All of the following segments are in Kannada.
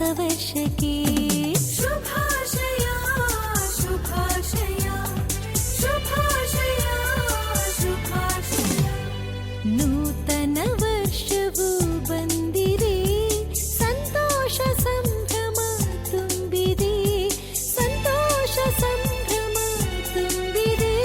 ವರ್ಷಕ್ಕೆ ಶುಭಾಶಯ ಶುಭಾಶಯ ಶುಭಾಶಯ ಶುಭಾಶಯ. ನೂತನ ವರ್ಷವು ಬಂದಿದೆ, ಸಂತೋಷ ಸಂಭ್ರಮ ತುಂಬಿದೆ, ಸಂತೋಷ ಸಂಭ್ರಮ ತುಂಬಿದೆ.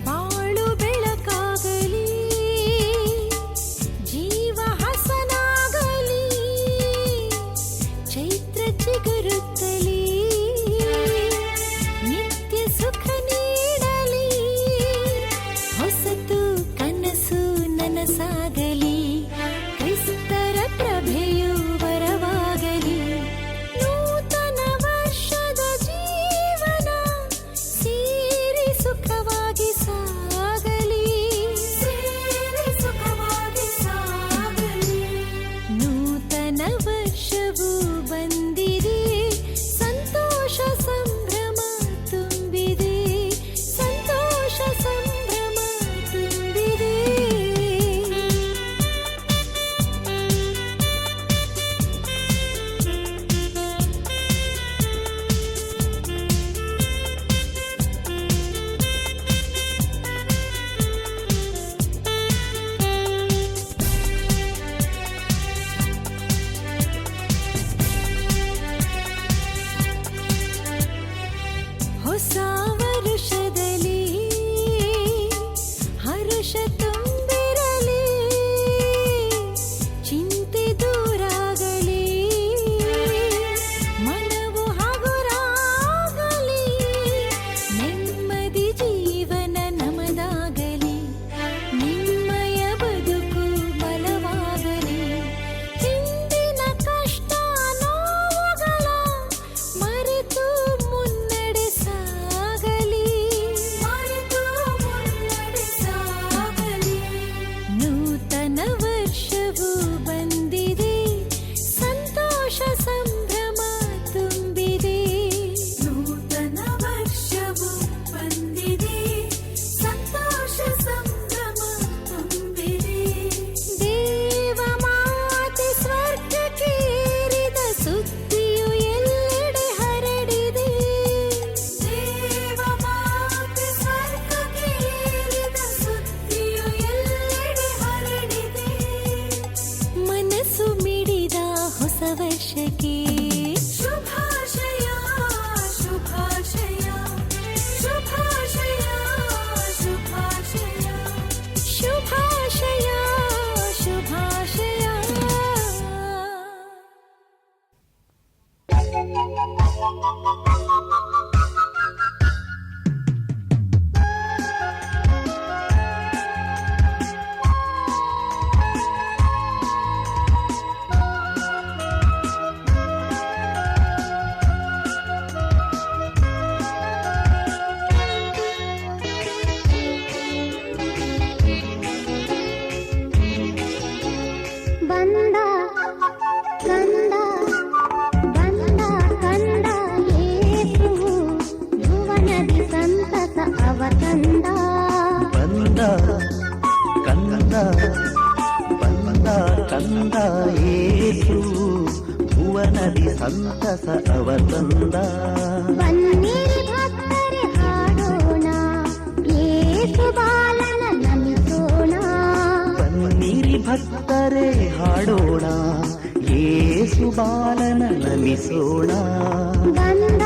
ಬಾಳು ಬೆಳಕಾಗಲಿ, ಜೀವ ಹಸನಾಗಲಿ, ಚೈತ್ರ ಚಿಗುರುತ್ತಲಿ, ನಿತ್ಯ ಸುಖ ನೀಡಲಿ, ಹೊಸತು ಕನಸು ನನಸಾಗಲಿ, ಕ್ರಿಸ್ತರ ಪ್ರಭೆಯು ವರವಾಗಲಿ. ನೂತನ ವರ್ಷದ ಜೀವನ ಸೇರಿ ಸುಖವಾಗಿ ಸಾಗಲಿ, ಸೇರಿ ಸುಖವಾಗಿ ಸಾಗಲಿ. ನೂತನ ವರ್ಷವು ಬಂದಿದೆ, ಸಂತೋಷ ಸಂಭ್ರಮ ತುಂಬಿದೆ, ಸಂತೋಷ ಸಂಭ್ರಮ ತುಂಬಿದೆ. ಹೊಸ ವರುಷದಲ್ಲಿ ಹರುಷ ತುಂಬಿರಲಿ, ಚಿಂತೆ ದೂರಾಗಲಿ, ಮನವು ಹಗುರಾಗಲಿ, ನೆಮ್ಮದಿ ಜೀವನ ನಮದಾಗಲಿ, ನಿಮ್ಮಯ ಬದುಕು ಬಲವಾಗಲಿ, ಹಿಂದಿನ ಕಷ್ಟ ನೋವುಗಳ ಮರೆತು ಮುನ್ನಡೆ ಸಾಗಲಿ, ಮರೆತು ಮುನ್ನಡೆ ಸಾಗಲಿ. ನೂತನ ವರ್ಷವು ಬಂದಿದೆ, ಸಂತೋಷ ಸಂಭ್ರಮ ತುಂಬಿದೆ. ನೂತನ ವರ್ಷವು ಬಂದಿದೆ, ಸಂತೋಷ ಸಂಭ್ರಮ ತುಂಬಿದೆ. ದೇವ ಮಾತೆ ಸ್ವರ್ಗಕ್ಕೆ ಏರಿದ ಸುದ್ದಿಯು ಎಲ್ಲೆಡೆ ಹರಡಿದೆ, ದೇವ ಮಾತೆ ಸ್ವರ್ಗಕ್ಕೆ ಏರಿದ ಸುದ್ದಿಯು ಎಲ್ಲೆಡೆ ಹರಡಿದೆ. ಮನಸ್ಸು ಮಿಡಿದ ಹೊಸ ವರ್ಷಕ್ಕೆ ಶುಭಾಶಯ ಶುಭಾಶಯ ಶುಭಾಶಯ ಶುಭಾಶಯ ಶುಭಾಶಯ ಶುಭಾಶಯ. ಬಂದ ಕಂದ ಬಂದ ಕಂದ ಯೇಸುವು, ಭುವನದಿ ಸಂತಸ ಅವ ತಂದ. ಬಂದ ಕಂದ ಬಂದ ಕಂದ ಯೇಸು, ಭುವನದಿ ಸಂತಸ ಅವ ತಂದ. ಬನ್ನಿರಿ ಭಕ್ತರೆ ಹಾಡೋಣ, ಯೇಸು ಬಾಲನ ನಮಿಸೋಣ. ಬನ್ನಿರಿ ಭಕ್ತರೇ ಹಾಡೋಣ, ಯೇಸು ಬಾಲನ ನಮಿಸೋಣ. ಬಂದ